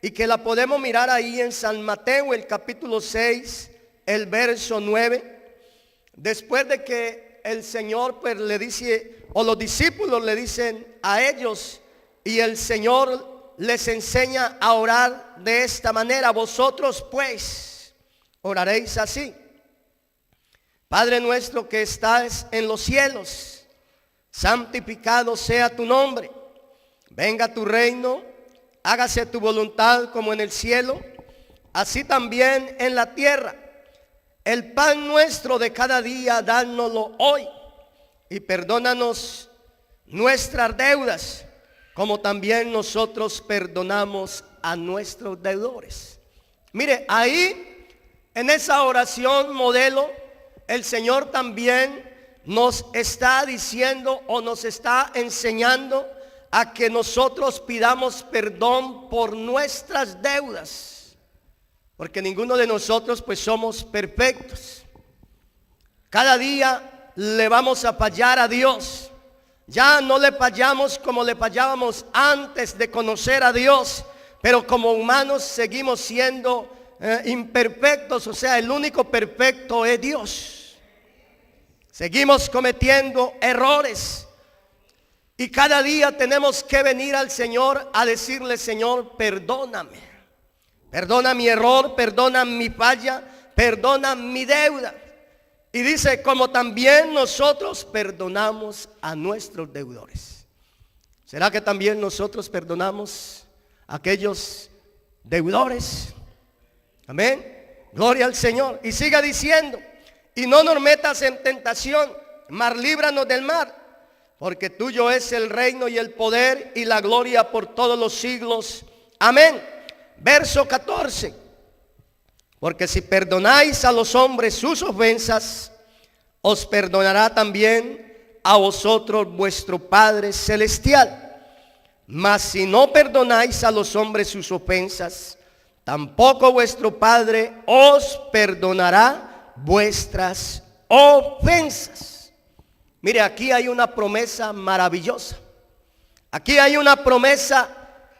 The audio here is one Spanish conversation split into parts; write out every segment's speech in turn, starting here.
y que la podemos mirar ahí en San Mateo, el capítulo 6, el verso 9. Después de que el Señor pues le dice, o los discípulos le dicen a ellos, y el Señor les enseña a orar de esta manera: vosotros pues oraréis así: Padre nuestro que estás en los cielos, santificado sea tu nombre. Venga tu reino, hágase tu voluntad como en el cielo, así también en la tierra. El pan nuestro de cada día, dánoslo hoy, y perdónanos nuestras deudas, como también nosotros perdonamos a nuestros deudores. Mire, ahí en esa oración modelo, el Señor también nos está diciendo o nos está enseñando a que nosotros pidamos perdón por nuestras deudas, porque ninguno de nosotros pues somos perfectos. Cada día le vamos a fallar a Dios. Ya no le fallamos como le fallábamos antes de conocer a Dios, pero como humanos seguimos siendo imperfectos. O sea, el único perfecto es Dios. Seguimos cometiendo errores. Y cada día tenemos que venir al Señor a decirle: Señor, perdóname. Perdona mi error, perdona mi falla, perdona mi deuda. Y dice: como también nosotros perdonamos a nuestros deudores. ¿Será que también nosotros perdonamos a aquellos deudores? Amén. Gloria al Señor. Y siga diciendo: y no nos metas en tentación, mas líbranos del mal, porque tuyo es el reino y el poder y la gloria por todos los siglos. Amén. Verso 14. Porque si perdonáis a los hombres sus ofensas, os perdonará también a vosotros vuestro Padre celestial. Mas si no perdonáis a los hombres sus ofensas, tampoco vuestro Padre os perdonará vuestras ofensas. Mire, aquí hay una promesa maravillosa. Aquí hay una promesa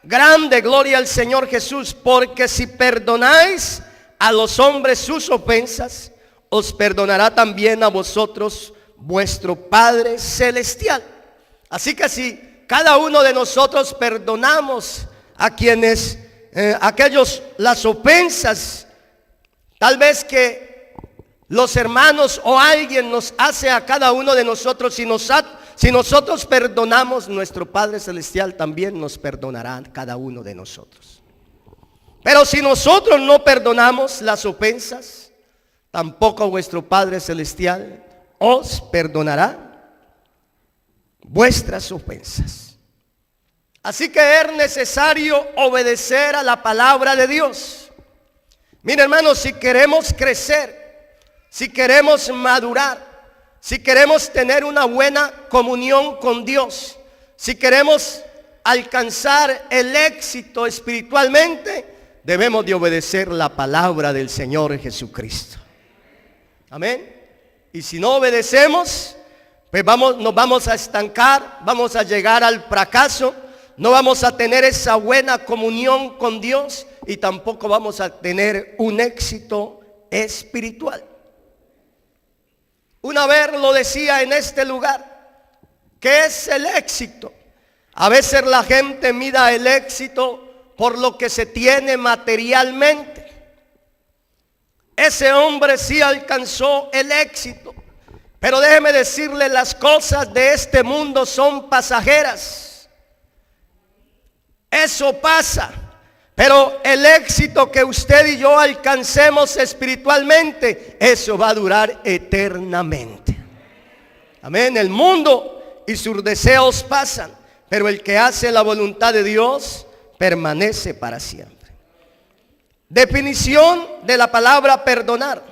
grande, gloria al Señor Jesús. Porque si perdonáis a los hombres sus ofensas, os perdonará también a vosotros vuestro Padre celestial. Así que si cada uno de nosotros perdonamos a quienes, aquellos, las ofensas, tal vez que los hermanos o alguien nos hace a cada uno de nosotros, si nosotros perdonamos, nuestro Padre celestial también nos perdonará a cada uno de nosotros. Pero si nosotros no perdonamos las ofensas, tampoco vuestro Padre celestial os perdonará vuestras ofensas. Así que es necesario obedecer a la palabra de Dios. Mira, hermanos, si queremos crecer, si queremos madurar, si queremos tener una buena comunión con Dios, si queremos alcanzar el éxito espiritualmente, debemos de obedecer la palabra del Señor Jesucristo. Amén. Y si no obedecemos, pues nos vamos a estancar, vamos a llegar al fracaso, no vamos a tener esa buena comunión con Dios y tampoco vamos a tener un éxito espiritual. Una vez lo decía en este lugar: ¿qué es el éxito? A veces la gente mira el éxito por lo que se tiene materialmente. Ese hombre sí alcanzó el éxito, pero déjeme decirle, las cosas de este mundo son pasajeras. Eso pasa. Pero el éxito que usted y yo alcancemos espiritualmente, eso va a durar eternamente. Amén. El mundo y sus deseos pasan, pero el que hace la voluntad de Dios permanece para siempre. Definición de la palabra perdonar.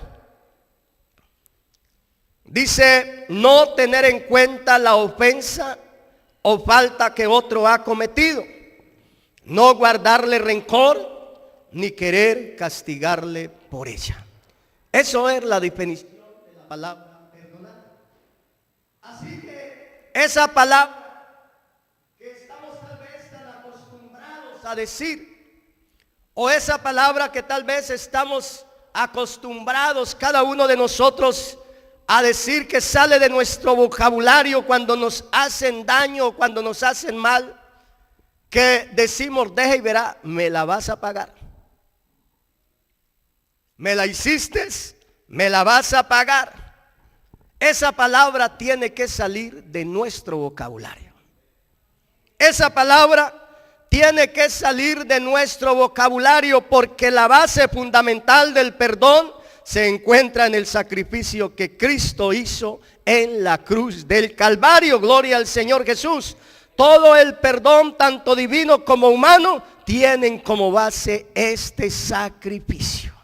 Dice: no tener en cuenta la ofensa o falta que otro ha cometido. No guardarle rencor ni querer castigarle por ella. Eso es la definición de la palabra perdonar. Así que esa palabra que estamos tal vez tan acostumbrados a decir, O esa palabra que tal vez estamos acostumbrados cada uno de nosotros a decir que sale de nuestro vocabulario cuando nos hacen daño, cuando nos hacen mal, que decimos, deja y verá, me la vas a pagar. Me la hiciste, me la vas a pagar. Esa palabra tiene que salir de nuestro vocabulario. Esa palabra tiene que salir de nuestro vocabulario, porque la base fundamental del perdón se encuentra en el sacrificio que Cristo hizo en la cruz del Calvario. Gloria al Señor Jesús. Todo el perdón, tanto divino como humano, tienen como base este sacrificio.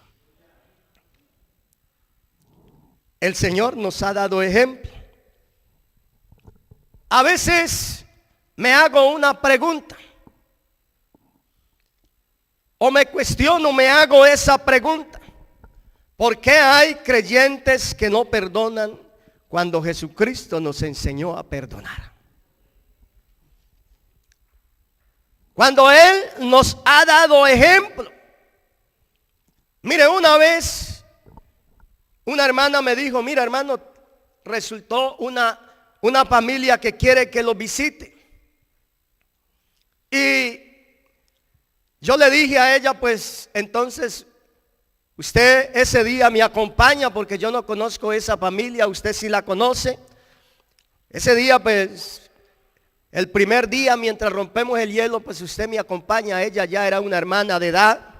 El Señor nos ha dado ejemplo. A veces me hago una pregunta, o me cuestiono, me hago esa pregunta: ¿por qué hay creyentes que no perdonan cuando Jesucristo nos enseñó a perdonar? Cuando Él nos ha dado ejemplo. Mire, una vez una hermana me dijo: mira, hermano, resultó una familia que quiere que lo visite. Y yo le dije a ella, pues entonces usted ese día me acompaña, porque yo no conozco esa familia, usted sí la conoce. Ese día, pues el primer día, mientras rompemos el hielo, pues usted me acompaña. Ella ya era una hermana de edad.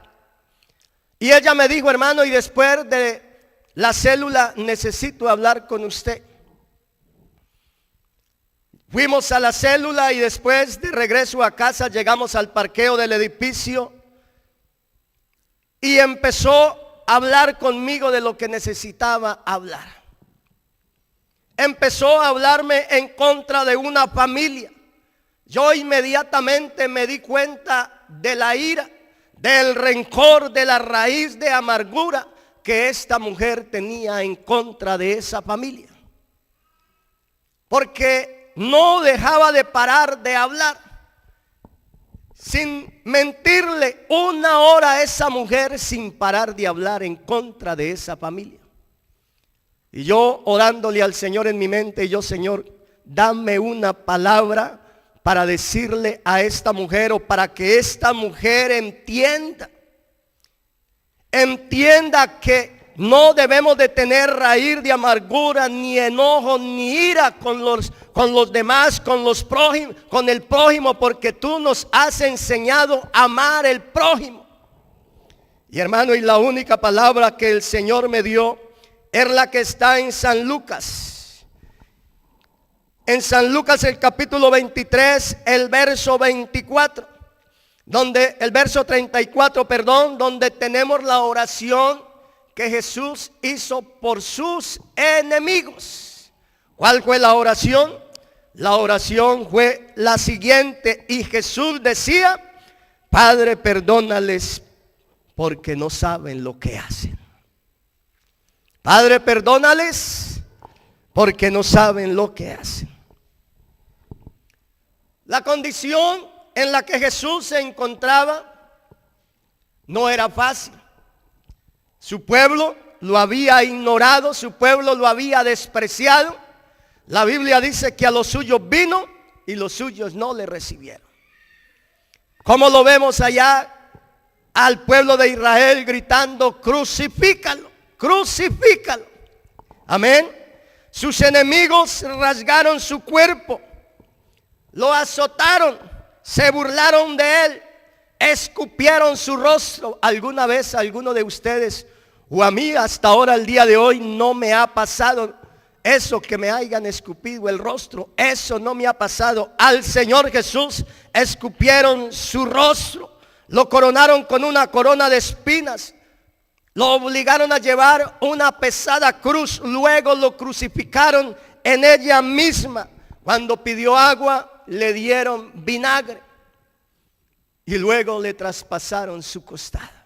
Y ella me dijo: hermano, y después de la célula necesito hablar con usted. Fuimos a la célula y después de regreso a casa llegamos al parqueo del edificio y empezó a hablar conmigo de lo que necesitaba hablar. Empezó a hablarme en contra de una familia. Yo inmediatamente me di cuenta de la ira, del rencor, de la raíz de amargura que esta mujer tenía en contra de esa familia. Porque no dejaba de parar de hablar. Sin mentirle, 1 hora esa mujer sin parar de hablar en contra de esa familia. Y yo orándole al Señor en mi mente, yo: Señor, dame una palabra para decirle a esta mujer, o para que esta mujer entienda que no debemos de tener raíz de amargura, ni enojo, ni ira con los demás, con el prójimo, porque tú nos has enseñado a amar el prójimo. Y hermano, y la única palabra que el Señor me dio es la que está en San Lucas. En San Lucas, el capítulo 23, el verso 24, donde el verso 34, perdón, donde tenemos la oración que Jesús hizo por sus enemigos. ¿Cuál fue la oración? La oración fue la siguiente: y Jesús decía: Padre, perdónales porque no saben lo que hacen. Padre, perdónales porque no saben lo que hacen. La condición en la que Jesús se encontraba no era fácil. Su pueblo lo había ignorado, su pueblo lo había despreciado. La Biblia dice que a los suyos vino y los suyos no le recibieron. ¿Cómo lo vemos allá al pueblo de Israel gritando: crucifícalo, crucifícalo? Amén. Sus enemigos rasgaron su cuerpo, lo azotaron, se burlaron de él, escupieron su rostro. ¿Alguna vez alguno de ustedes o a mí hasta ahora, el día de hoy, no me ha pasado eso, que me hayan escupido el rostro? Eso no me ha pasado. Al Señor Jesús escupieron su rostro, lo coronaron con una corona de espinas, lo obligaron a llevar una pesada cruz, luego lo crucificaron en ella misma. Cuando pidió agua, le dieron vinagre y luego le traspasaron su costado.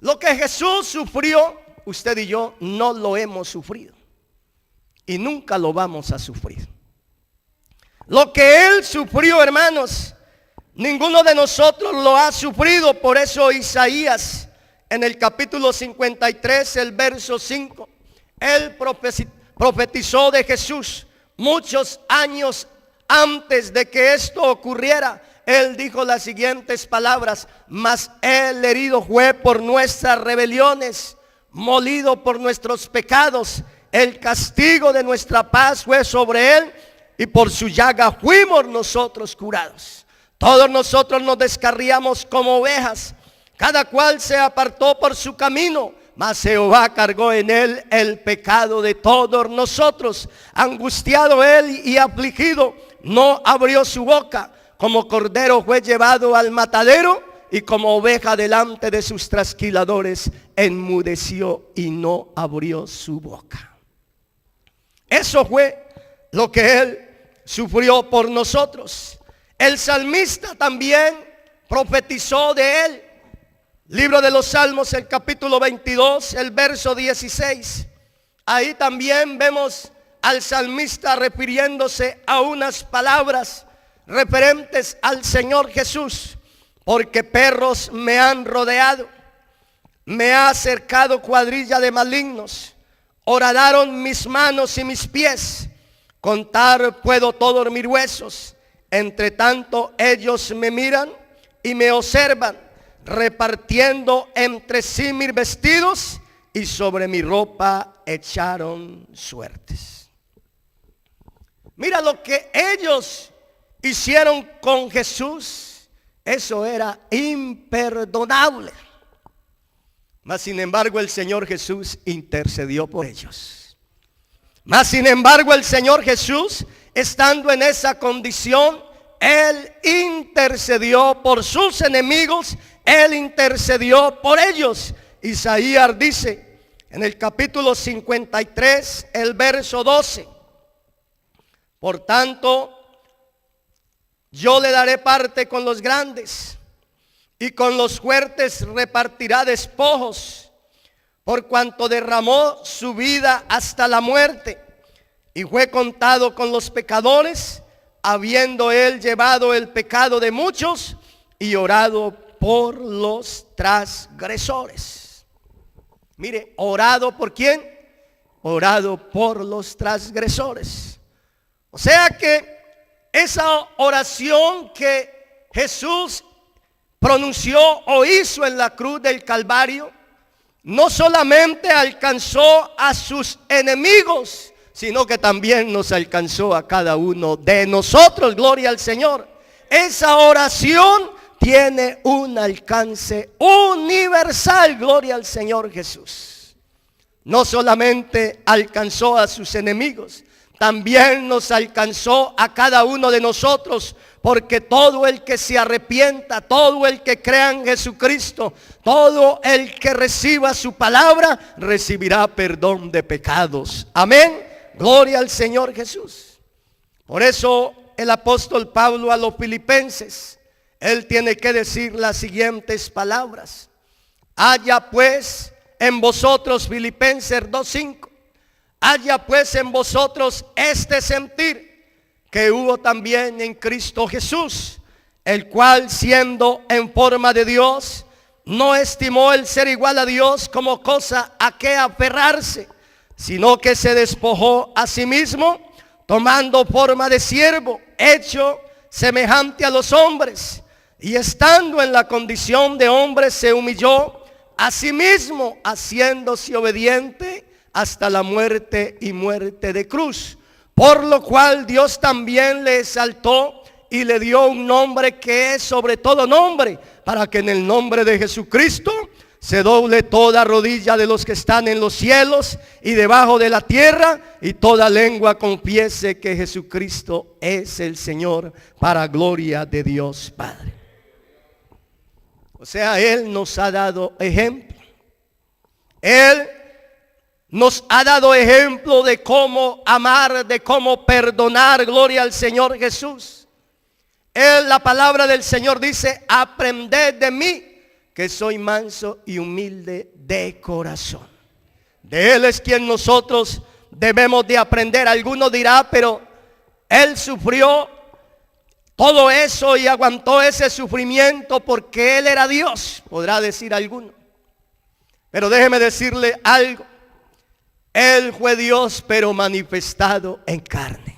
Lo que Jesús sufrió, usted y yo no lo hemos sufrido y nunca lo vamos a sufrir. Lo que Él sufrió, hermanos, ninguno de nosotros lo ha sufrido. Por eso Isaías, en el capítulo 53, el verso 5, él profetizó de Jesús muchos años antes de que esto ocurriera. Él dijo las siguientes palabras: mas él herido fue por nuestras rebeliones, molido por nuestros pecados, el castigo de nuestra paz fue sobre él, y por su llaga fuimos nosotros curados. Todos nosotros nos descarriamos como ovejas, cada cual se apartó por su camino, mas Jehová cargó en él el pecado de todos nosotros. Angustiado él y afligido, no abrió su boca. Como cordero fue llevado al matadero, y como oveja delante de sus trasquiladores, enmudeció y no abrió su boca. Eso fue lo que él sufrió por nosotros. El salmista también profetizó de él. Libro de los Salmos, el capítulo 22, el verso 16. Ahí también vemos al salmista refiriéndose a unas palabras referentes al Señor Jesús. Porque perros me han rodeado, me ha cercado cuadrilla de malignos, horadaron mis manos y mis pies, contar puedo todos mis huesos. Entre tanto ellos me miran y me observan, repartiendo entre sí mis vestidos, y sobre mi ropa echaron suertes. Mira lo que ellos hicieron con Jesús. Eso era imperdonable. Mas sin embargo el Señor Jesús intercedió por ellos. Mas sin embargo el Señor Jesús, estando en esa condición, él intercedió por sus enemigos. Él intercedió por ellos. Isaías dice en el capítulo 53, el verso 12: por tanto, yo le daré parte con los grandes, y con los fuertes repartirá despojos, por cuanto derramó su vida hasta la muerte, y fue contado con los pecadores, habiendo él llevado el pecado de muchos y orado por los transgresores. Mire, ¿orado por quién? Orado por los transgresores. O sea que esa oración que Jesús pronunció o hizo en la cruz del Calvario, no solamente alcanzó a sus enemigos, sino que también nos alcanzó a cada uno de nosotros. Gloria al Señor. Esa oración tiene un alcance universal. Gloria al Señor Jesús. No solamente alcanzó a sus enemigos, también nos alcanzó a cada uno de nosotros, porque todo el que se arrepienta, todo el que crea en Jesucristo, todo el que reciba su palabra, recibirá perdón de pecados. Amén. Gloria al Señor Jesús. Por eso el apóstol Pablo a los filipenses, él tiene que decir las siguientes palabras: haya pues en vosotros, Filipenses 2:5, haya pues en vosotros este sentir que hubo también en Cristo Jesús, el cual siendo en forma de Dios, no estimó el ser igual a Dios como cosa a que aferrarse, sino que se despojó a sí mismo, tomando forma de siervo, hecho semejante a los hombres, y estando en la condición de hombre se humilló a sí mismo, haciéndose obediente hasta la muerte y muerte de cruz. Por lo cual Dios también le exaltó y le dio un nombre que es sobre todo nombre, para que en el nombre de Jesucristo se doble toda rodilla de los que están en los cielos y debajo de la tierra, y toda lengua confiese que Jesucristo es el Señor, para gloria de Dios Padre. O sea, Él nos ha dado ejemplo. Él nos ha dado ejemplo de cómo amar, de cómo perdonar. Gloria al Señor Jesús. La palabra del Señor dice: aprended de mí, que soy manso y humilde de corazón. De Él es quien nosotros debemos de aprender. Alguno dirá: pero Él sufrió todo eso y aguantó ese sufrimiento porque Él era Dios, podrá decir alguno. Pero déjeme decirle algo. Él fue Dios, pero manifestado en carne.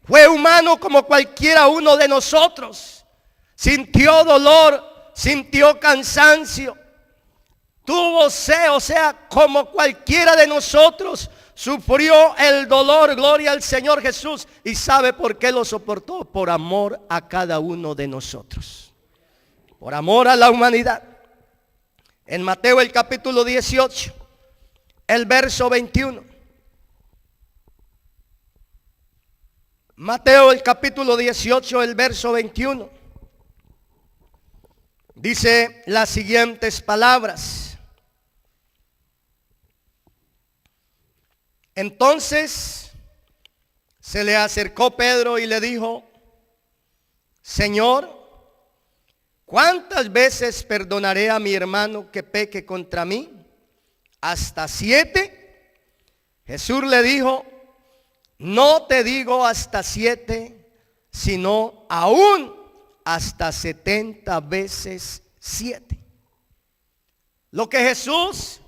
Fue humano como cualquiera uno de nosotros. Sintió dolor, sintió cansancio, tuvo sed, o sea, como cualquiera de nosotros. Sufrió el dolor, gloria al Señor Jesús. ¿Y sabe por qué lo soportó? Por amor a cada uno de nosotros. Por amor a la humanidad. En Mateo el capítulo 18, el verso 21. Mateo el capítulo 18, el verso 21. Dice las siguientes palabras. Entonces se le acercó Pedro y le dijo: Señor, ¿cuántas veces perdonaré a mi hermano que peque contra mí? ¿Hasta 7? Jesús le dijo: no te digo hasta 7, sino aún hasta 70 veces 7. Lo que Jesús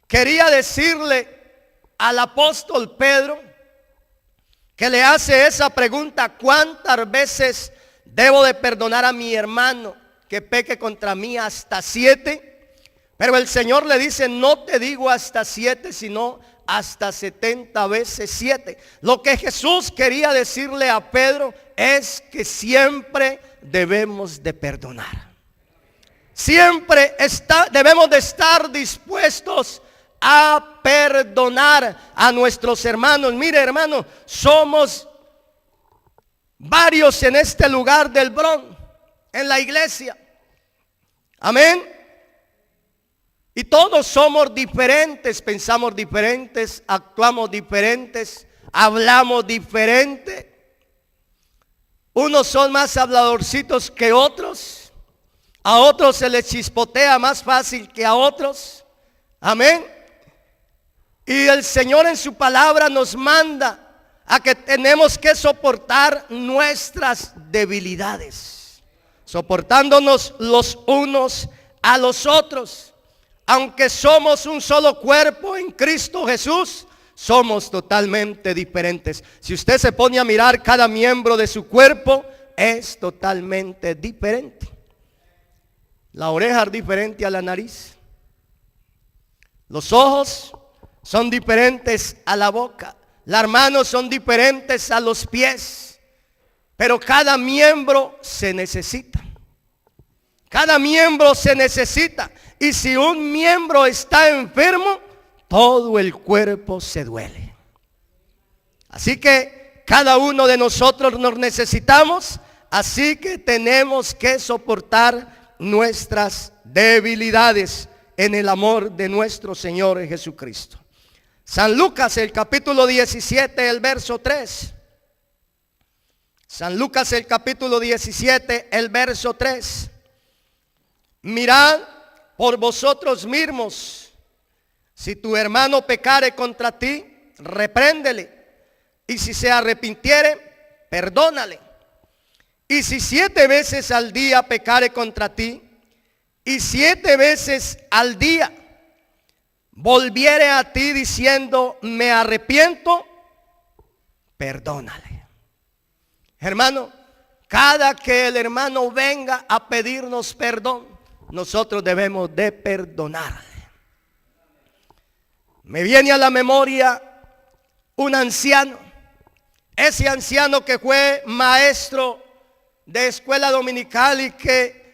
quería decirle al apóstol Pedro, que le hace esa pregunta: ¿cuántas veces debo de perdonar a mi hermano que peque contra mí? ¿Hasta 7? Pero el Señor le dice: no te digo hasta 7, sino hasta 70 veces 7. Lo que Jesús quería decirle a Pedro es que siempre debemos de perdonar. Siempre debemos de estar dispuestos a perdonar a nuestros hermanos. Mire, hermano, somos varios en este lugar del Bronx, en la iglesia. Amén. Y todos somos diferentes, pensamos diferentes, actuamos diferentes, hablamos diferente. Unos son más habladorcitos que otros. A otros se les chispotea más fácil que a otros. Amén. Y el Señor en su palabra nos manda a que tenemos que soportar nuestras debilidades, soportándonos los unos a los otros. Aunque somos un solo cuerpo en Cristo Jesús, somos totalmente diferentes. Si usted se pone a mirar, cada miembro de su cuerpo es totalmente diferente. La oreja es diferente a la nariz. Los ojos son diferentes a la boca. Las manos son diferentes a los pies. Pero cada miembro se necesita. Cada miembro se necesita. Y si un miembro está enfermo, todo el cuerpo se duele. Así que cada uno de nosotros nos necesitamos. Así que tenemos que soportar nuestras debilidades en el amor de nuestro Señor Jesucristo. San Lucas el capítulo 17, el verso 3. San Lucas el capítulo 17, el verso 3. Mirad por vosotros mismos, si tu hermano pecare contra ti, repréndele, y si se arrepintiere, perdónale. Y si 7 veces al día pecare contra ti, y 7 veces al día volviere a ti diciendo: me arrepiento, perdónale. Hermano, cada que el hermano venga a pedirnos perdón, nosotros debemos de perdonarle. Me viene a la memoria un anciano. Ese anciano que fue maestro de escuela dominical y que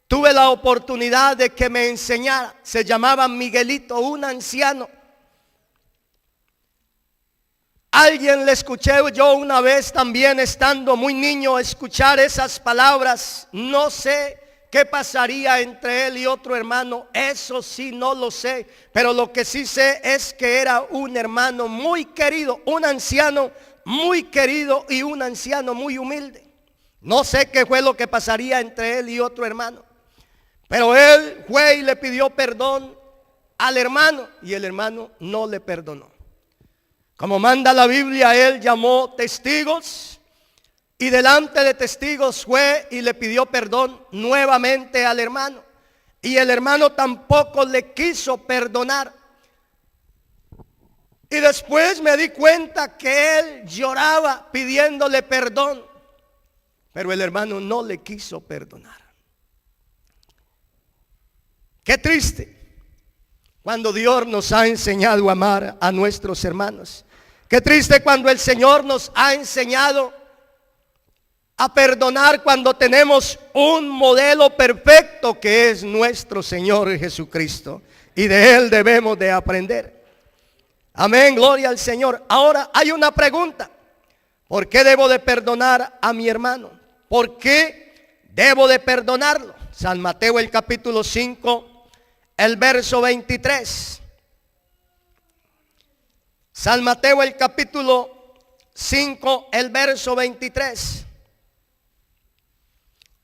tuve la oportunidad de que me enseñara. Se llamaba Miguelito, un anciano. Alguien le escuché yo una vez también, estando muy niño, escuchar esas palabras. No sé qué pasaría entre él y otro hermano, eso sí no lo sé. Pero lo que sí sé es que era un hermano muy querido, un anciano muy querido y un anciano muy humilde. No sé qué fue lo que pasaría entre él y otro hermano. Pero él fue y le pidió perdón al hermano y el hermano no le perdonó. Como manda la Biblia, él llamó testigos Y delante de testigos fue y le pidió perdón nuevamente al hermano. Y el hermano tampoco le quiso perdonar. Y después me di cuenta que él lloraba pidiéndole perdón, pero el hermano no le quiso perdonar. Qué triste cuando Dios nos ha enseñado a amar a nuestros hermanos. Qué triste cuando el Señor nos ha enseñado a perdonar, cuando tenemos un modelo perfecto que es nuestro Señor Jesucristo, y de Él debemos de aprender. Amén, gloria al Señor. Ahora hay una pregunta: ¿por qué debo de perdonar a mi hermano? ¿Por qué debo de perdonarlo? San Mateo el capítulo 5, el verso 23. San Mateo el capítulo 5, el verso 23.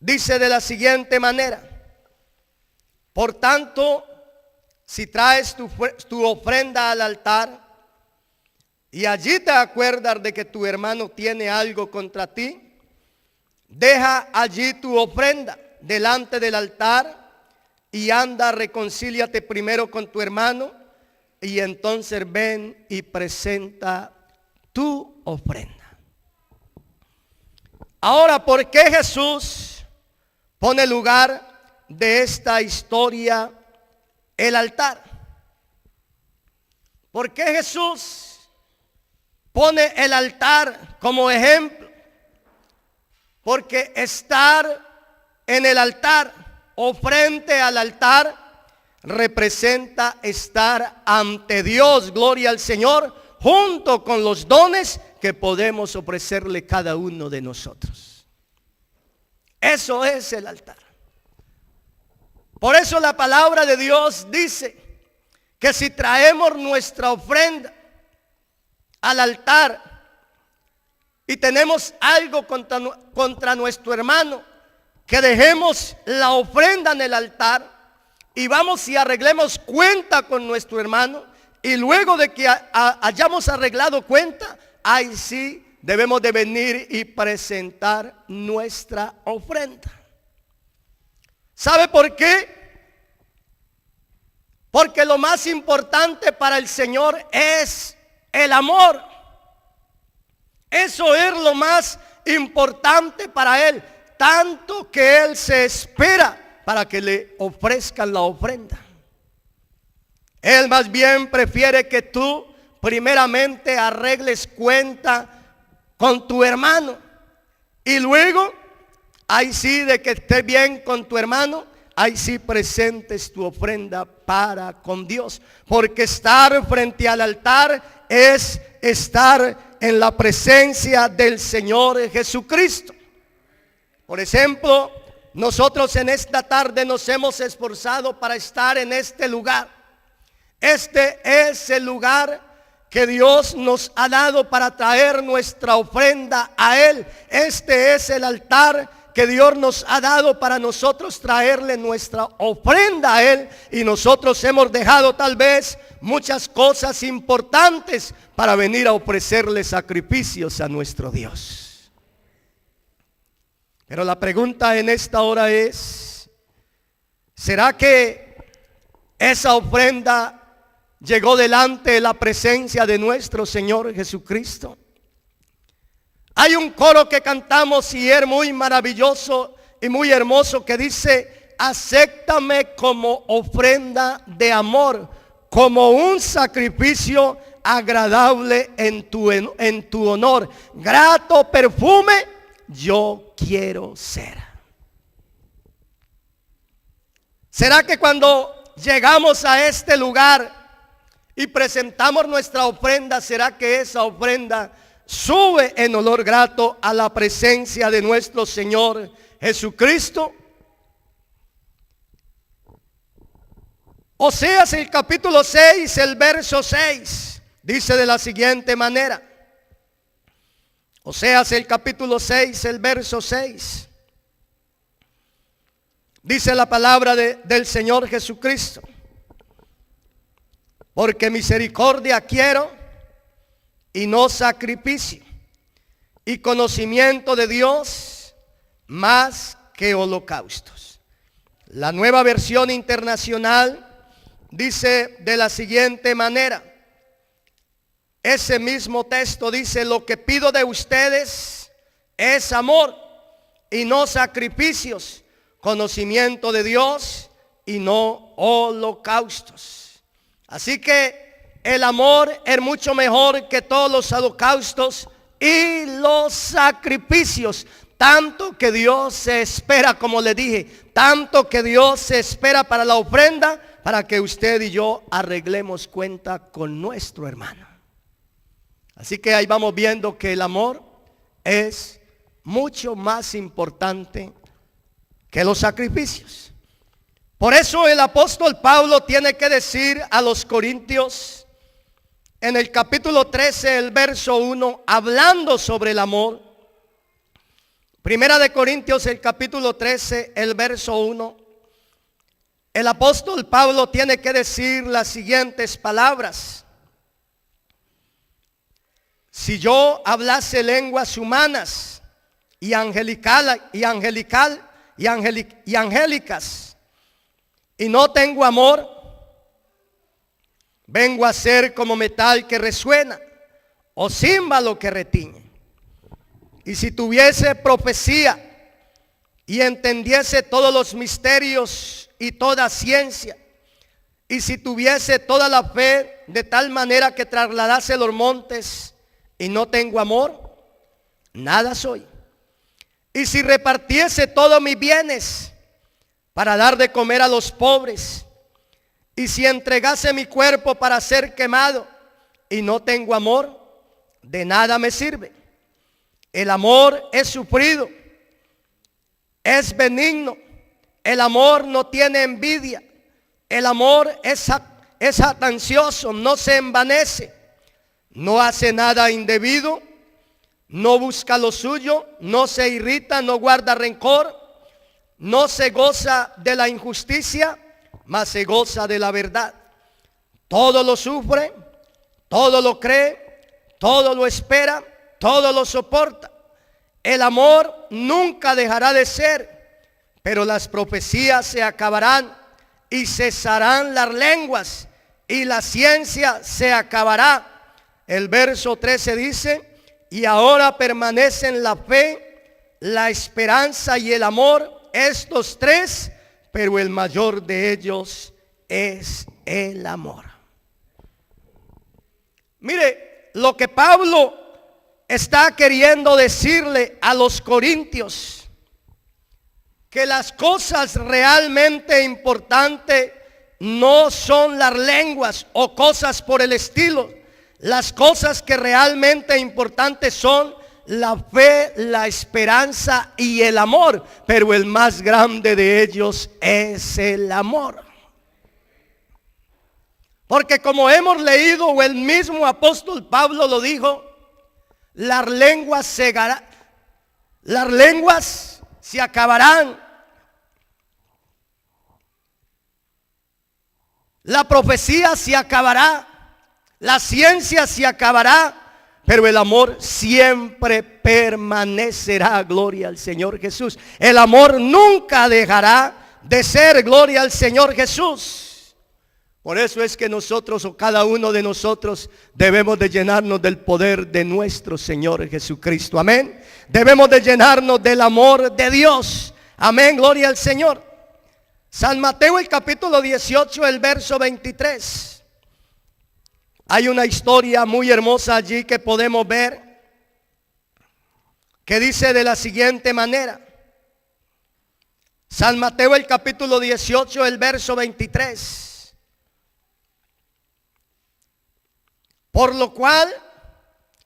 Dice de la siguiente manera: por tanto, si traes tu ofrenda al altar y allí te acuerdas de que tu hermano tiene algo contra ti, deja allí tu ofrenda delante del altar y anda, reconcíliate primero con tu hermano y entonces ven y presenta tu ofrenda. Ahora, ¿por qué Jesús pone lugar de esta historia el altar? ¿Por qué Jesús pone el altar como ejemplo? Porque estar en el altar o frente al altar representa estar ante Dios, gloria al Señor, junto con los dones que podemos ofrecerle cada uno de nosotros. Eso es el altar. Por eso la palabra de Dios dice que si traemos nuestra ofrenda al altar y tenemos algo contra nuestro hermano, que dejemos la ofrenda en el altar y vamos y arreglemos cuenta con nuestro hermano, y luego de que hayamos arreglado cuenta, ahí sí debemos de venir y presentar nuestra ofrenda. ¿Sabe por qué? Porque lo más importante para el Señor es el amor. Eso es lo más importante para Él, tanto que Él se espera para que le ofrezcan la ofrenda. Él más bien prefiere que tú primeramente arregles cuenta con tu hermano, y luego, ahí sí, de que esté bien con tu hermano, ahí sí presentes tu ofrenda para con Dios. Porque estar frente al altar es estar en la presencia del Señor Jesucristo. Por ejemplo, nosotros en esta tarde nos hemos esforzado para estar en este lugar. Este es el lugar que Dios nos ha dado para traer nuestra ofrenda a Él. Este es el altar que Dios nos ha dado para nosotros traerle nuestra ofrenda a Él. Y nosotros hemos dejado tal vez muchas cosas importantes para venir a ofrecerle sacrificios a nuestro Dios. Pero la pregunta en esta hora es: ¿será que esa ofrenda llegó delante de la presencia de nuestro Señor Jesucristo? Hay un coro que cantamos y es muy maravilloso y muy hermoso, que dice: acéptame como ofrenda de amor, como un sacrificio agradable en tu honor, grato perfume yo quiero ser. ¿Será que cuando llegamos a este lugar y presentamos nuestra ofrenda, será que esa ofrenda sube en olor grato a la presencia de nuestro Señor Jesucristo? Oseas el capítulo 6, el verso 6, dice de la siguiente manera. Oseas el capítulo 6, el verso 6. Dice la palabra del Señor Jesucristo: porque misericordia quiero y no sacrificio, y conocimiento de Dios más que holocaustos. La Nueva Versión Internacional dice de la siguiente manera. Ese mismo texto dice: lo que pido de ustedes es amor y no sacrificios, conocimiento de Dios y no holocaustos. Así que el amor es mucho mejor que todos los holocaustos y los sacrificios. Tanto que Dios se espera, como le dije, tanto que Dios se espera para la ofrenda, para que usted y yo arreglemos cuenta con nuestro hermano. Así que ahí vamos viendo que el amor es mucho más importante que los sacrificios. Por eso el apóstol Pablo tiene que decir a los corintios en el capítulo 13, el verso 1, hablando sobre el amor. Primera de Corintios, el capítulo 13, el verso 1. El apóstol Pablo tiene que decir las siguientes palabras: si yo hablase lenguas humanas y angélicas y no tengo amor, vengo a ser como metal que resuena o címbalo que retiñe. Y si tuviese profecía y entendiese todos los misterios y toda ciencia, y si tuviese toda la fe de tal manera que trasladase los montes, y no tengo amor, nada soy. Y si repartiese todos mis bienes para dar de comer a los pobres, y si entregase mi cuerpo para ser quemado y no tengo amor, de nada me sirve. El amor es sufrido, es benigno, el amor no tiene envidia, el amor es jactancioso, no se envanece, no hace nada indebido, no busca lo suyo, no se irrita, no guarda rencor, no se goza de la injusticia, mas se goza de la verdad. Todo lo sufre, todo lo cree, todo lo espera, todo lo soporta. El amor nunca dejará de ser, pero las profecías se acabarán y cesarán las lenguas y la ciencia se acabará. El verso 13 dice: y ahora permanecen la fe, la esperanza y el amor, estos tres, pero el mayor de ellos es el amor. Mire, lo que Pablo está queriendo decirle a los corintios, que las cosas realmente importantes no son las lenguas o cosas por el estilo. Las cosas que realmente importantes son la fe, la esperanza y el amor, pero el más grande de ellos es el amor. Porque como hemos leído, o el mismo apóstol Pablo lo dijo, las lenguas se acabarán, la profecía se acabará, la ciencia se acabará, pero el amor siempre permanecerá. Gloria al Señor Jesús. El amor nunca dejará de ser. Gloria al Señor Jesús. Por eso es que nosotros, o cada uno de nosotros, debemos de llenarnos del poder de nuestro Señor Jesucristo. Amén. Debemos de llenarnos del amor de Dios. Amén. Gloria al Señor. San Mateo, el capítulo 18, el verso 23. Hay una historia muy hermosa allí que podemos ver, que dice de la siguiente manera. San Mateo, el capítulo 18, el verso 23. Por lo cual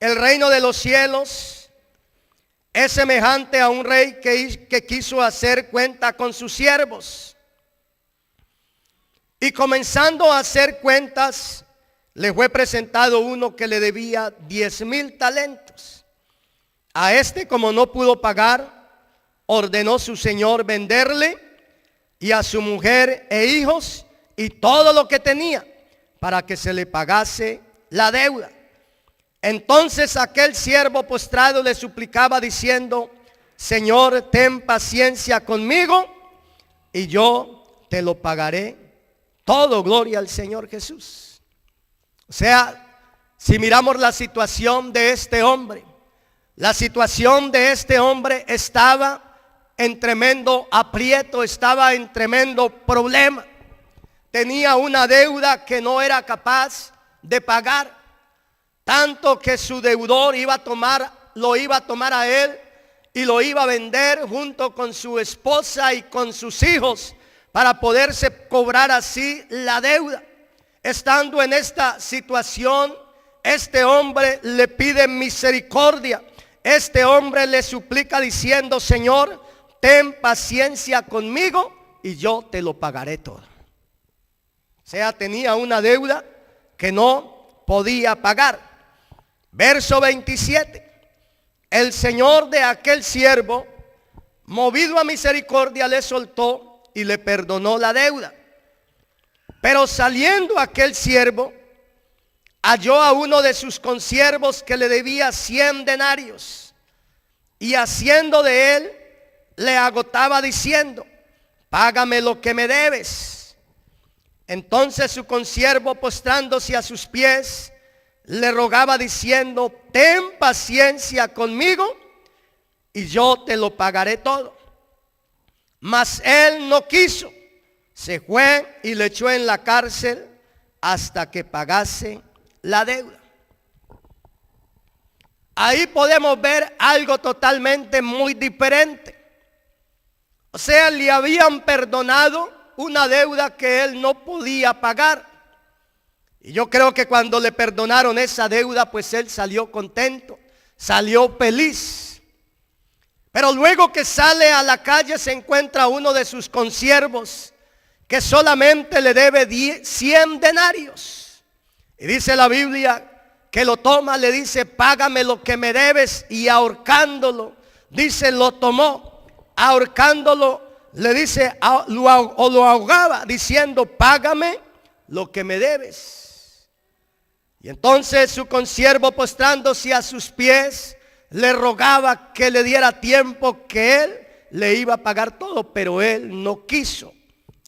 el reino de los cielos es semejante a un rey que quiso hacer cuenta con sus siervos. Y comenzando a hacer cuentas, le fue presentado uno que le debía 10,000 talentos. A este, como no pudo pagar, ordenó su señor venderle, y a su mujer e hijos y todo lo que tenía, para que se le pagase la deuda. Entonces aquel siervo postrado le suplicaba diciendo: Señor, ten paciencia conmigo y yo te lo pagaré todo. Gloria al Señor Jesús. O sea, si miramos la situación de este hombre, la situación de este hombre estaba en tremendo aprieto, estaba en tremendo problema. Tenía una deuda que no era capaz de pagar, tanto que su deudor lo iba a tomar a él y lo iba a vender junto con su esposa y con sus hijos para poderse cobrar así la deuda. Estando en esta situación, este hombre le pide misericordia. Este hombre le suplica diciendo: Señor, ten paciencia conmigo y yo te lo pagaré todo. O sea, tenía una deuda que no podía pagar. Verso 27. El señor de aquel siervo, movido a misericordia, le soltó y le perdonó la deuda. Pero saliendo aquel siervo, halló a uno de sus consiervos que le debía 100 denarios, y haciendo de él, le agotaba diciendo: págame lo que me debes. Entonces su consiervo, postrándose a sus pies, le rogaba diciendo: ten paciencia conmigo y yo te lo pagaré todo. Mas él no quiso, se fue y le echó en la cárcel hasta que pagase la deuda. Ahí podemos ver algo totalmente muy diferente. O sea, le habían perdonado una deuda que él no podía pagar. Y yo creo que cuando le perdonaron esa deuda, pues él salió contento, salió feliz. Pero luego que sale a la calle, se encuentra uno de sus consiervos que solamente le debe 100 denarios. Y dice la Biblia que lo toma, le dice: págame lo que me debes. Y ahorcándolo, dice, lo tomó. Ahorcándolo, le dice, lo ahogaba diciendo: págame lo que me debes. Y entonces su consiervo, postrándose a sus pies, le rogaba que le diera tiempo, que él le iba a pagar todo. Pero él no quiso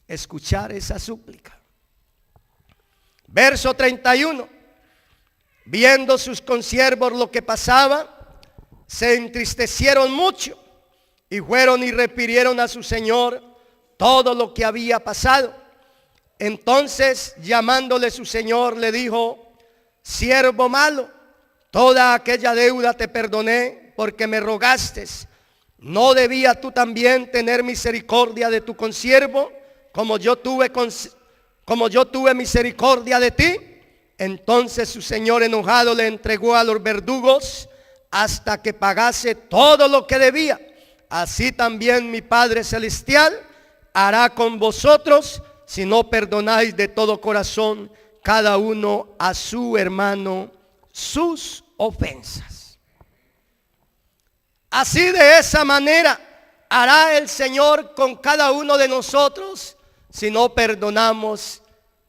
escuchar esa súplica. Verso 31. Viendo sus consiervos lo que pasaba, se entristecieron mucho y fueron y refirieron a su señor todo lo que había pasado. Entonces, llamándole su señor, le dijo: siervo malo, toda aquella deuda te perdoné porque me rogaste. ¿No debía tú también tener misericordia de tu consiervo como yo tuve misericordia de ti? Entonces su señor, enojado, le entregó a los verdugos hasta que pagase todo lo que debía. Así también mi Padre Celestial hará con vosotros si no perdonáis de todo corazón cada uno a su hermano sus ofensas. Así, de esa manera hará el Señor con cada uno de nosotros si no perdonamos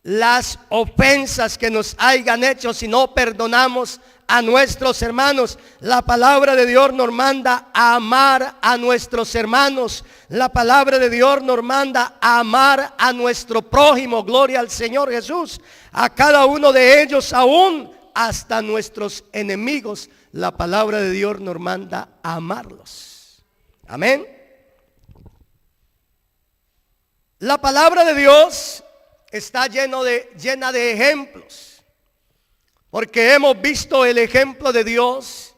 las ofensas que nos hayan hecho, si no perdonamos a nuestros hermanos. La palabra de Dios nos manda a amar a nuestros hermanos. La palabra de Dios nos manda a amar a nuestro prójimo. Gloria al Señor Jesús. A cada uno de ellos, aún hasta nuestros enemigos, la palabra de Dios nos manda a amarlos. Amén. La palabra de Dios está llena de ejemplos, porque hemos visto el ejemplo de Dios,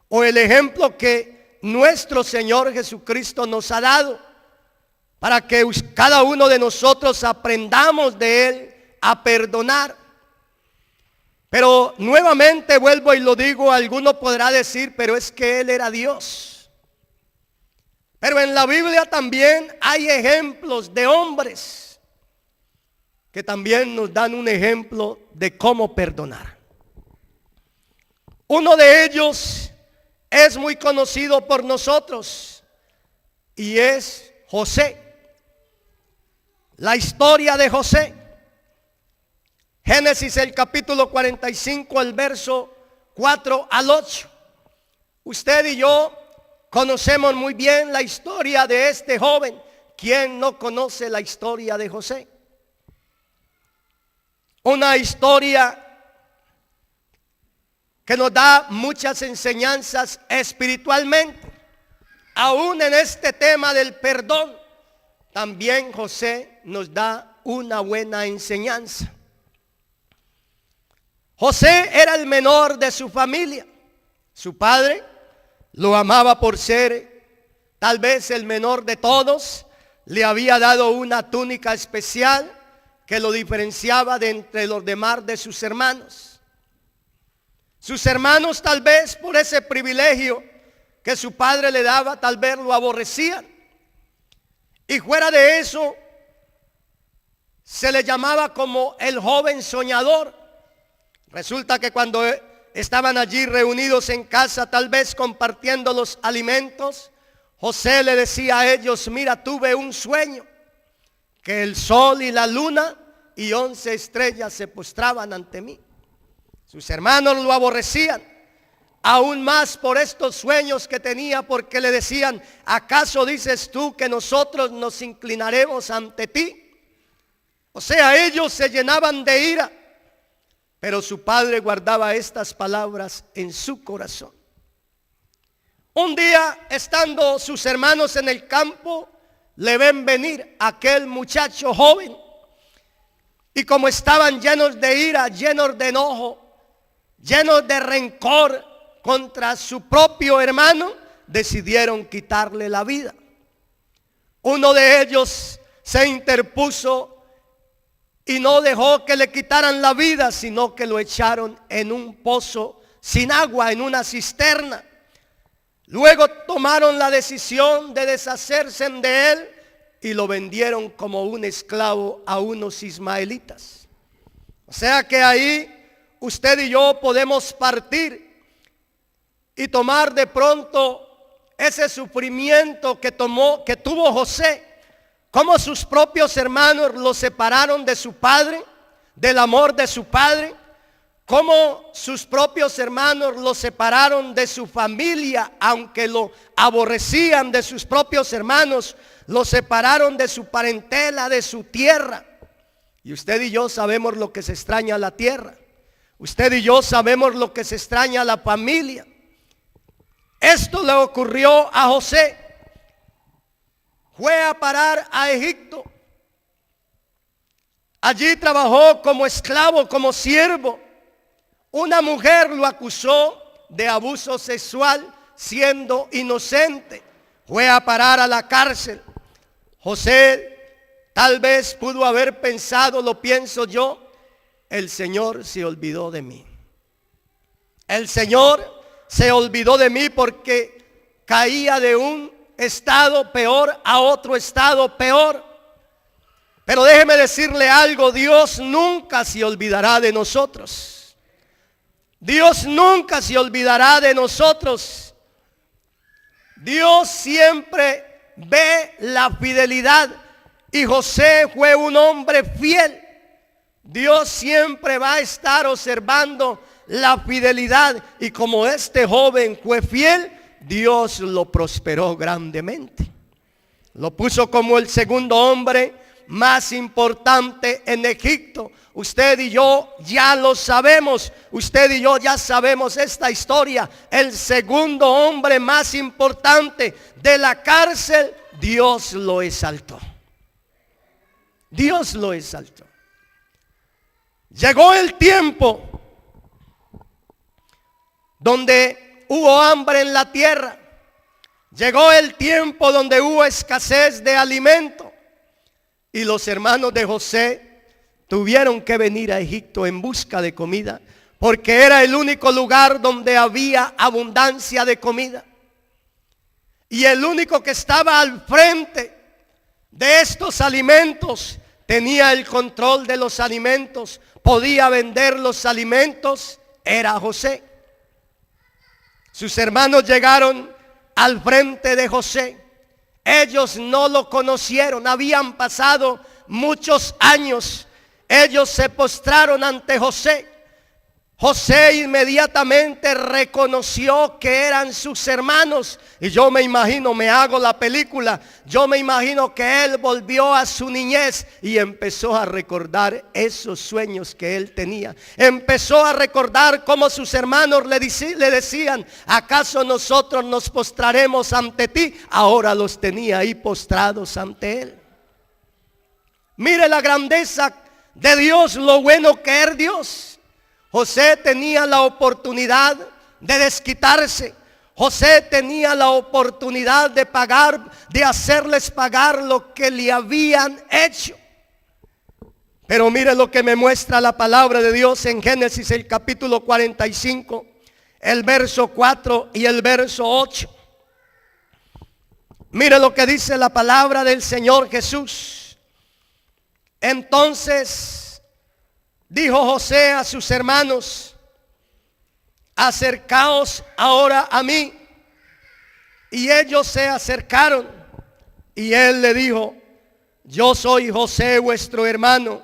o el ejemplo que nuestro Señor Jesucristo nos ha dado, para que cada uno de nosotros aprendamos de Él a perdonar. Pero nuevamente vuelvo y lo digo: alguno podrá decir, pero es que Él era Dios. Pero en la Biblia también hay ejemplos de hombres que también nos dan un ejemplo de cómo perdonar. Uno de ellos es muy conocido por nosotros y es José. La historia de José. Génesis, el capítulo 45, el verso 4 al 8. Usted y yo conocemos muy bien la historia de este joven. ¿Quién no conoce la historia de José? Una historia que nos da muchas enseñanzas espiritualmente. Aún en este tema del perdón, también José nos da una buena enseñanza. José era el menor de su familia. Su padre lo amaba por ser tal vez el menor de todos. Le había dado una túnica especial que lo diferenciaba de entre los demás de sus hermanos. Sus hermanos, tal vez por ese privilegio que su padre le daba, tal vez lo aborrecían. Y fuera de eso, se le llamaba como el joven soñador. Resulta que cuando estaban allí reunidos en casa, tal vez compartiendo los alimentos, José le decía a ellos: mira, tuve un sueño, que el sol y la luna y 11 estrellas se postraban ante mí. Sus hermanos lo aborrecían aún más por estos sueños que tenía, porque le decían: ¿acaso dices tú que nosotros nos inclinaremos ante ti? O sea, ellos se llenaban de ira, pero su padre guardaba estas palabras en su corazón. Un día, estando sus hermanos en el campo, le ven venir a aquel muchacho joven, y como estaban llenos de ira, llenos de enojo, llenos de rencor contra su propio hermano, decidieron quitarle la vida. Uno de ellos se interpuso y no dejó que le quitaran la vida, sino que lo echaron en un pozo sin agua, en una cisterna. Luego tomaron la decisión de deshacerse de él y lo vendieron como un esclavo a unos ismaelitas. O sea que ahí usted y yo podemos partir y tomar de pronto ese sufrimiento que tuvo José, como sus propios hermanos lo separaron de su padre, del amor de su padre, como sus propios hermanos lo separaron de su familia, aunque lo aborrecían, de sus propios hermanos, lo separaron de su parentela, de su tierra. Y usted y yo sabemos lo que se extraña a la tierra. Usted y yo sabemos lo que se extraña a la familia. Esto le ocurrió a José. Fue a parar a Egipto. Allí trabajó como esclavo, como siervo. Una mujer lo acusó de abuso sexual siendo inocente. Fue a parar a la cárcel. José tal vez pudo haber pensado, lo pienso yo: el Señor se olvidó de mí. El Señor se olvidó de mí porque caía de un estado peor a otro estado peor. Pero déjeme decirle algo: Dios nunca se olvidará de nosotros. Dios nunca se olvidará de nosotros. Dios siempre ve la fidelidad, y José fue un hombre fiel. Dios siempre va a estar observando la fidelidad, y como este joven fue fiel, Dios lo prosperó grandemente. Lo puso como el segundo hombre más importante en Egipto. Usted y yo ya lo sabemos. Usted y yo ya sabemos esta historia. El segundo hombre más importante de la cárcel, Dios lo exaltó. Dios lo exaltó. Llegó el tiempo donde hubo hambre en la tierra. Llegó el tiempo donde hubo escasez de alimento. Y los hermanos de José tuvieron que venir a Egipto en busca de comida, porque era el único lugar donde había abundancia de comida. Y el único que estaba al frente de estos alimentos tenía el control de los alimentos, podía vender los alimentos, era José. Sus hermanos llegaron al frente de José. Ellos no lo conocieron, habían pasado muchos años. Ellos se postraron ante José. José inmediatamente reconoció que eran sus hermanos. Y yo me imagino, me hago la película, yo me imagino que él volvió a su niñez y empezó a recordar esos sueños que él tenía. Empezó a recordar cómo sus hermanos le decían: ¿acaso nosotros nos postraremos ante ti? Ahora los tenía ahí postrados ante él. Mire la grandeza de Dios, lo bueno que es Dios. José tenía la oportunidad de desquitarse. José tenía la oportunidad de pagar, de hacerles pagar lo que le habían hecho. Pero mire lo que me muestra la palabra de Dios en Génesis, el capítulo 45, el verso 4 y el verso 8. Mire lo que dice la palabra del Señor Jesús. Entonces dijo José a sus hermanos: acercaos ahora a mí. Y ellos se acercaron. Y él le dijo: yo soy José, vuestro hermano,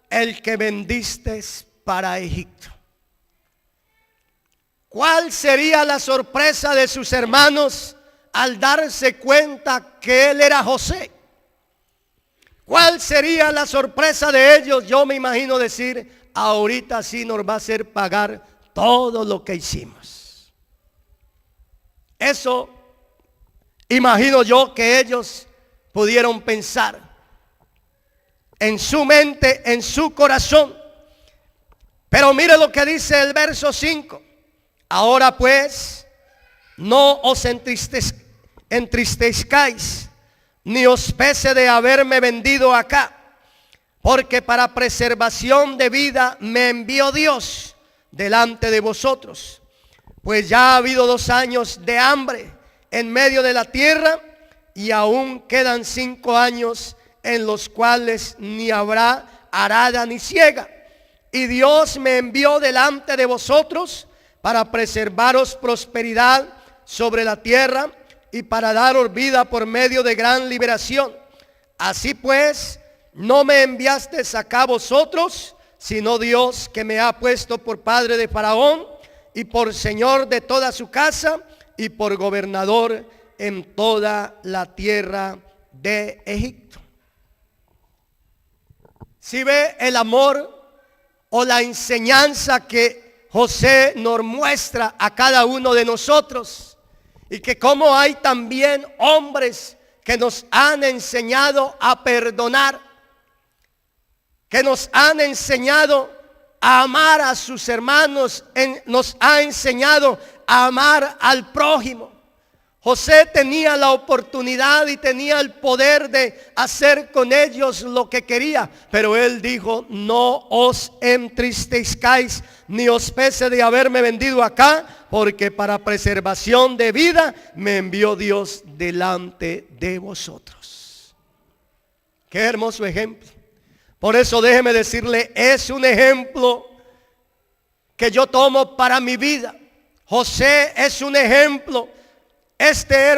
el que vendisteis para Egipto. ¿Cuál sería la sorpresa de sus hermanos al darse cuenta que él era José? ¿Cuál sería la sorpresa de ellos? Yo me imagino decir: ahorita sí nos va a hacer pagar todo lo que hicimos. Eso imagino yo que ellos pudieron pensar en su mente, en su corazón. Pero mire lo que dice el verso 5. Ahora pues, no os entristezcáis, ni os pese de haberme vendido acá, porque para preservación de vida me envió Dios delante de vosotros. Pues ya ha habido 2 años de hambre en medio de la tierra, y aún quedan 5 años en los cuales ni habrá arada ni siega. Y Dios me envió delante de vosotros para preservaros prosperidad sobre la tierra, y para daros vida por medio de gran liberación. Así pues, no me enviasteis acá vosotros, sino Dios, que me ha puesto por padre de Faraón, y por señor de toda su casa, y por gobernador en toda la tierra de Egipto. Si ve el amor o la enseñanza que José nos muestra a cada uno de nosotros, y que como hay también hombres que nos han enseñado a perdonar, que nos han enseñado a amar a sus hermanos, nos ha enseñado a amar al prójimo. José tenía la oportunidad y tenía el poder de hacer con ellos lo que quería, pero él dijo: no os entristezcáis, ni os pese de haberme vendido acá, porque para preservación de vida me envió Dios delante de vosotros. Qué hermoso ejemplo. Por eso déjeme decirle, es un ejemplo que yo tomo para mi vida. José es un ejemplo. Este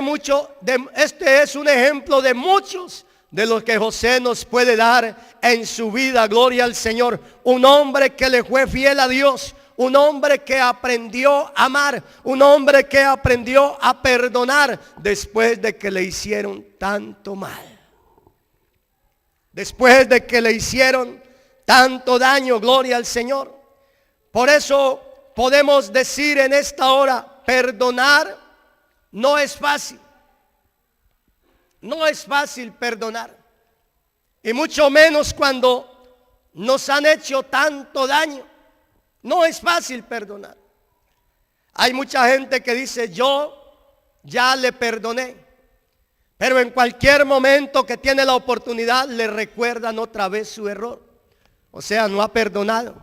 es un ejemplo de muchos de los que José nos puede dar en su vida. Gloria al Señor. Un hombre que le fue fiel a Dios. Un hombre que aprendió a amar. Un hombre que aprendió a perdonar después de que le hicieron tanto mal. Después de que le hicieron tanto daño. Gloria al Señor. Por eso podemos decir en esta hora: perdonar no es fácil. No es fácil perdonar. Y mucho menos cuando nos han hecho tanto daño. No es fácil perdonar. Hay mucha gente que dice: yo ya le perdoné. Pero en cualquier momento que tiene la oportunidad le recuerdan otra vez su error. O sea, no ha perdonado.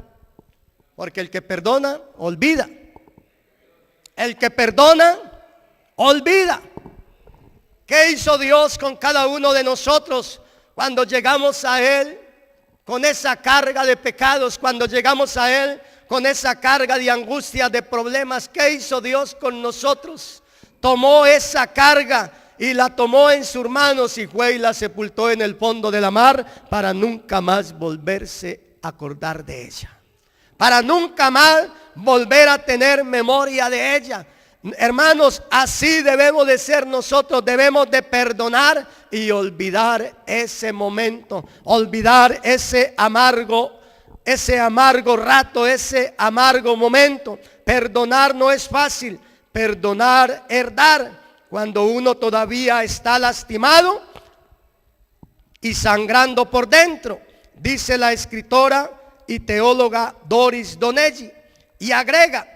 Porque el que perdona, olvida. El que perdona, olvida. ¿Qué hizo Dios con cada uno de nosotros cuando llegamos a Él con esa carga de pecados? Cuando llegamos a Él con esa carga de angustia, de problemas. ¿Qué hizo Dios con nosotros? Tomó esa carga y la tomó en sus manos y fue y la sepultó en el fondo de la mar para nunca más volverse a acordar de ella. para nunca más volver a tener memoria de ella. Hermanos, así debemos de ser nosotros. Debemos de perdonar y olvidar ese momento, olvidar ese amargo rato, ese amargo momento. Perdonar no es fácil. Perdonar es dar. Cuando uno todavía está lastimado y sangrando por dentro, dice la escritora y teóloga Doris Donelli, y agrega: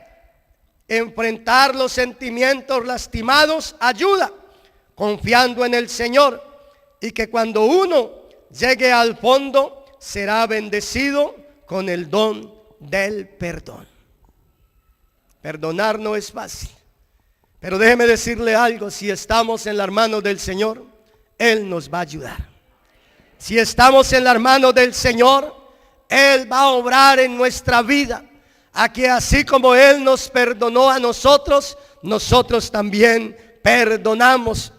enfrentar los sentimientos lastimados ayuda, confiando en el Señor, y que cuando uno llegue al fondo será bendecido con el don del perdón. Perdonar no es fácil, pero déjeme decirle algo: si estamos en las manos del Señor, Él nos va a ayudar. Si estamos en las manos del Señor, Él va a obrar en nuestra vida, a que así como Él nos perdonó a nosotros, nosotros también perdonemos.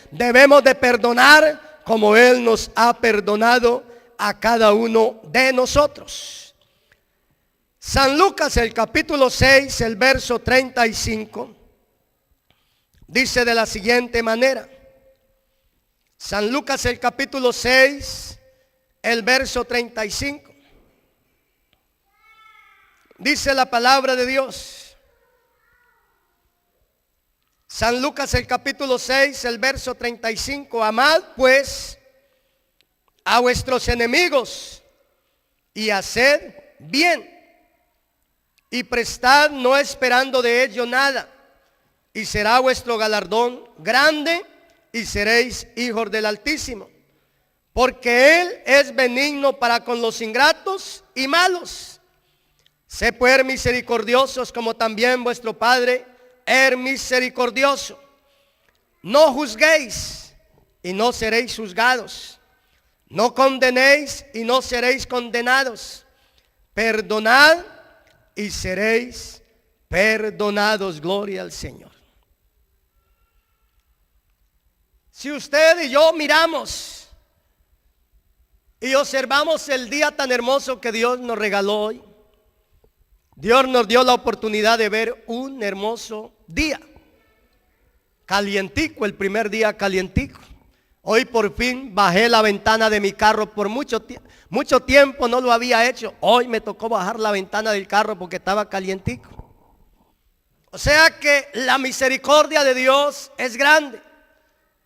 Debemos de perdonar como Él nos ha perdonado a cada uno de nosotros. San Lucas, el capítulo 6, el verso 35, dice de la siguiente manera. San Lucas, el capítulo 6, el verso 35. Dice la palabra de Dios. San Lucas, el capítulo 6, el verso 35. Amad pues a vuestros enemigos y haced bien, y prestad no esperando de ello nada, y será vuestro galardón grande, y seréis hijos del Altísimo, porque Él es benigno para con los ingratos y malos. Sé pues misericordiosos como también vuestro Padre es misericordioso. No juzguéis y no seréis juzgados. No condenéis y no seréis condenados. Perdonad y seréis perdonados. Gloria al Señor. Si usted y yo miramos y observamos el día tan hermoso que Dios nos regaló hoy, Dios nos dio la oportunidad de ver un hermoso día, calientico, el primer día calientico. Hoy por fin bajé la ventana de mi carro. Por mucho tiempo no lo había hecho. Hoy me tocó bajar la ventana del carro porque estaba calientico. O sea que la misericordia de Dios es grande.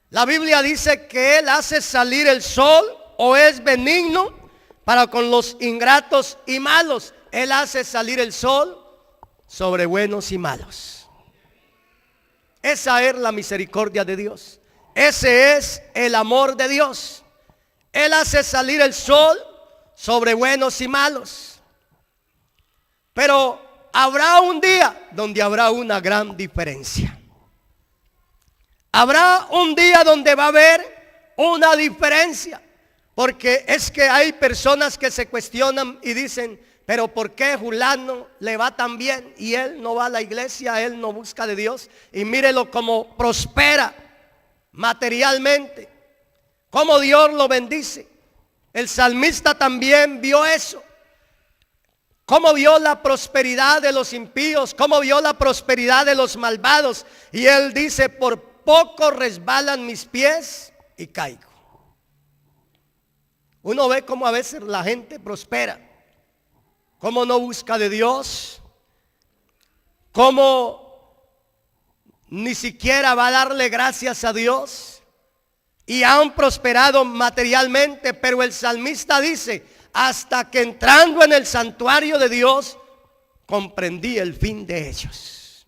La Biblia dice que Él hace salir el sol, o es benigno para con los ingratos y malos. Él hace salir el sol sobre buenos y malos. Esa es la misericordia de Dios. Ese es el amor de Dios. Él hace salir el sol sobre buenos y malos. Pero habrá un día donde habrá una gran diferencia. Habrá un día donde va a haber una diferencia. Porque es que hay personas que se cuestionan y dicen: pero ¿por qué fulano le va tan bien y él no va a la iglesia, él no busca de Dios? Y mírelo cómo prospera materialmente, cómo Dios lo bendice. El salmista también vio eso. Cómo vio la prosperidad de los impíos, cómo vio la prosperidad de los malvados. Y él dice: por poco resbalan mis pies y caigo. Uno ve cómo a veces la gente prospera, cómo no busca de Dios, cómo ni siquiera va a darle gracias a Dios, y han prosperado materialmente. Pero el salmista dice: hasta que entrando en el santuario de Dios comprendí el fin de ellos.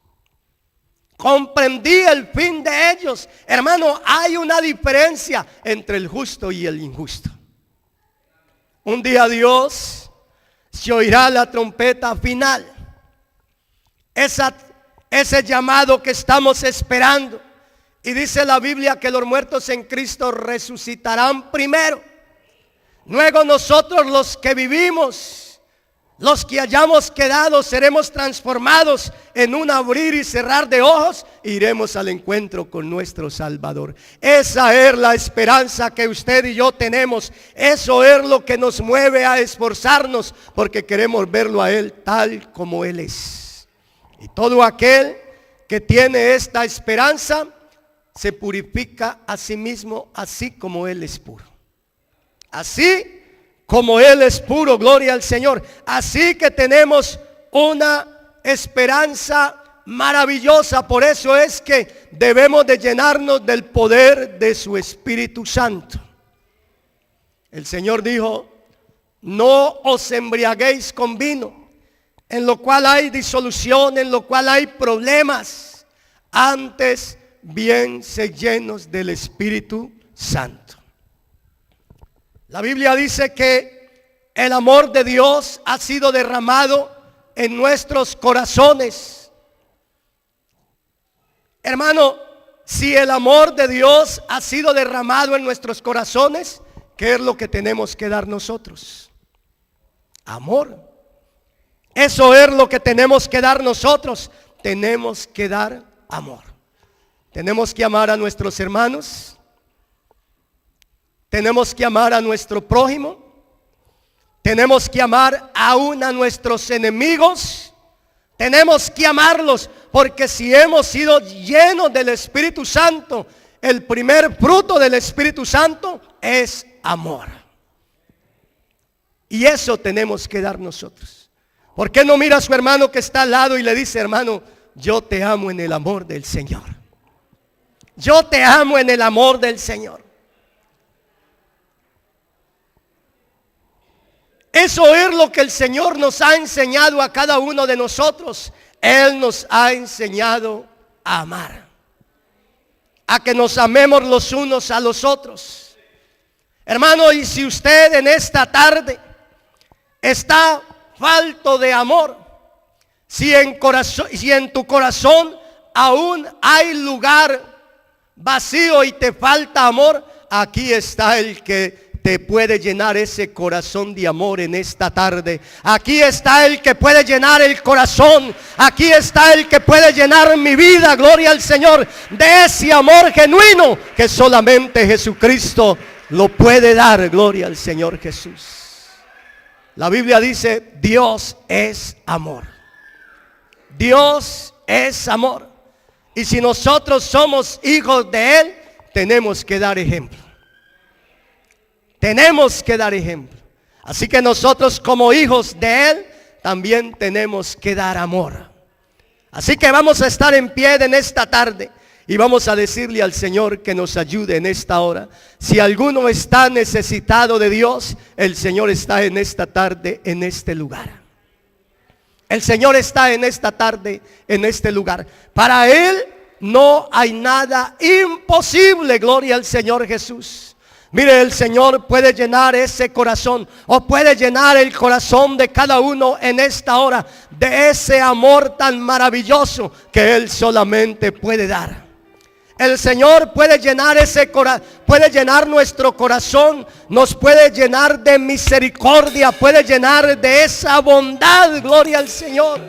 Comprendí el fin de ellos. Hermano, hay una diferencia entre el justo y el injusto. Un día Dios se oirá la trompeta final. Ese llamado que estamos esperando. Y dice la Biblia que los muertos en Cristo resucitarán primero. Luego nosotros, los que vivimos, Los que hayamos quedado seremos transformados en un abrir y cerrar de ojos. Iremos al encuentro con nuestro Salvador. Esa es la esperanza que usted y yo tenemos. Eso es lo que nos mueve a esforzarnos, porque queremos verlo a Él tal como Él es. Y todo aquel que tiene esta esperanza se purifica a sí mismo, así como Él es puro. Así como Él es puro, gloria al Señor. Así que tenemos una esperanza maravillosa. Por eso es que debemos de llenarnos del poder de su Espíritu Santo. El Señor dijo: no os embriaguéis con vino, en lo cual hay disolución, en lo cual hay problemas. Antes bien sed llenos del Espíritu Santo. La Biblia dice que el amor de Dios ha sido derramado en nuestros corazones. Hermano, si el amor de Dios ha sido derramado en nuestros corazones, ¿qué es lo que tenemos que dar nosotros? Amor. Eso es lo que tenemos que dar nosotros. Tenemos que dar amor. Tenemos que amar a nuestros hermanos. Tenemos que amar a nuestro prójimo. Tenemos que amar aún a nuestros enemigos. Tenemos que amarlos, porque si hemos sido llenos del Espíritu Santo, el primer fruto del Espíritu Santo es amor. Y eso tenemos que dar nosotros. ¿Por qué no mira a su hermano que está al lado y le dice: hermano, yo te amo en el amor del Señor? Yo te amo en el amor del Señor. Eso es lo que el Señor nos ha enseñado a cada uno de nosotros. Él nos ha enseñado a amar, a que nos amemos los unos a los otros. Hermano, y si usted en esta tarde está falto de amor, si en tu corazón aún hay lugar vacío y te falta amor, aquí está el que te puede llenar ese corazón de amor en esta tarde. Aquí está el que puede llenar el corazón. Aquí está el que puede llenar mi vida, gloria al Señor, de ese amor genuino que solamente Jesucristo lo puede dar, gloria al Señor Jesús. La Biblia dice: Dios es amor. Dios es amor. Y si nosotros somos hijos de Él, tenemos que dar ejemplo. Tenemos que dar ejemplo. Así que nosotros, como hijos de Él, también tenemos que dar amor. Así que vamos a estar en pie en esta tarde y vamos a decirle al Señor que nos ayude en esta hora. Si alguno está necesitado de Dios, el Señor está en esta tarde en este lugar. El Señor está en esta tarde en este lugar. Para Él no hay nada imposible, gloria al Señor Jesús. Mire, el Señor puede llenar ese corazón, o puede llenar el corazón de cada uno en esta hora, de ese amor tan maravilloso que Él solamente puede dar. El Señor puede llenar puede llenar nuestro corazón, nos puede llenar de misericordia, puede llenar de esa bondad, gloria al Señor.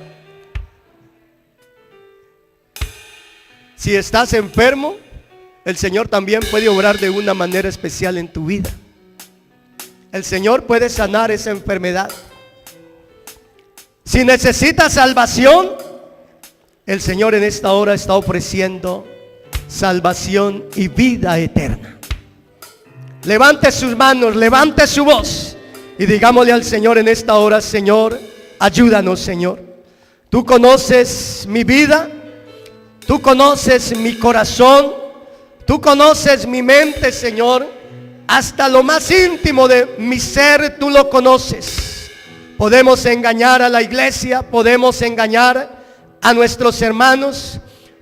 Si estás enfermo, el Señor también puede obrar de una manera especial en tu vida. El Señor puede sanar esa enfermedad. Si necesitas salvación, el Señor en esta hora está ofreciendo salvación y vida eterna. Levante sus manos, levante su voz y digámosle al Señor en esta hora: Señor, ayúdanos, Señor. Tú conoces mi vida, tú conoces mi corazón, tú conoces mi mente, Señor. Hasta lo más íntimo de mi ser tú lo conoces. Podemos engañar a la iglesia, podemos engañar a nuestros hermanos,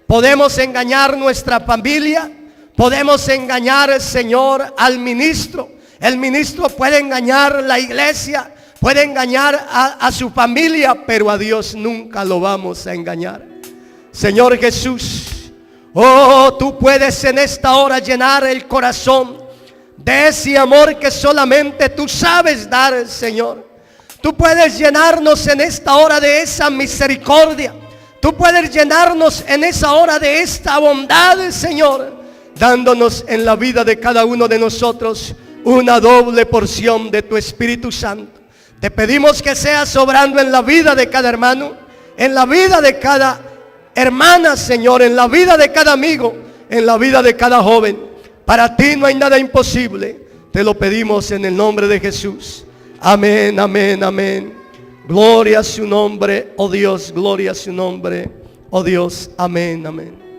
podemos engañar nuestra familia, podemos engañar, Señor, al ministro. El ministro puede engañar la iglesia, puede engañar a su familia, pero a Dios nunca lo vamos a engañar. Señor Jesús, oh, tú puedes en esta hora llenar el corazón de ese amor que solamente tú sabes dar, Señor. Tú puedes llenarnos en esta hora de esa misericordia. Tú puedes llenarnos en esa hora de esta bondad, Señor, dándonos en la vida de cada uno de nosotros una doble porción de tu Espíritu Santo. Te pedimos que seas obrando en la vida de cada hermano, en la vida de cada hermana, Señor, en la vida de cada amigo, en la vida de cada joven. Para ti no hay nada imposible. Te lo pedimos en el nombre de Jesús. Amén, amén, amén. Gloria a su nombre, oh Dios, gloria a su nombre, oh Dios. Amén, amén.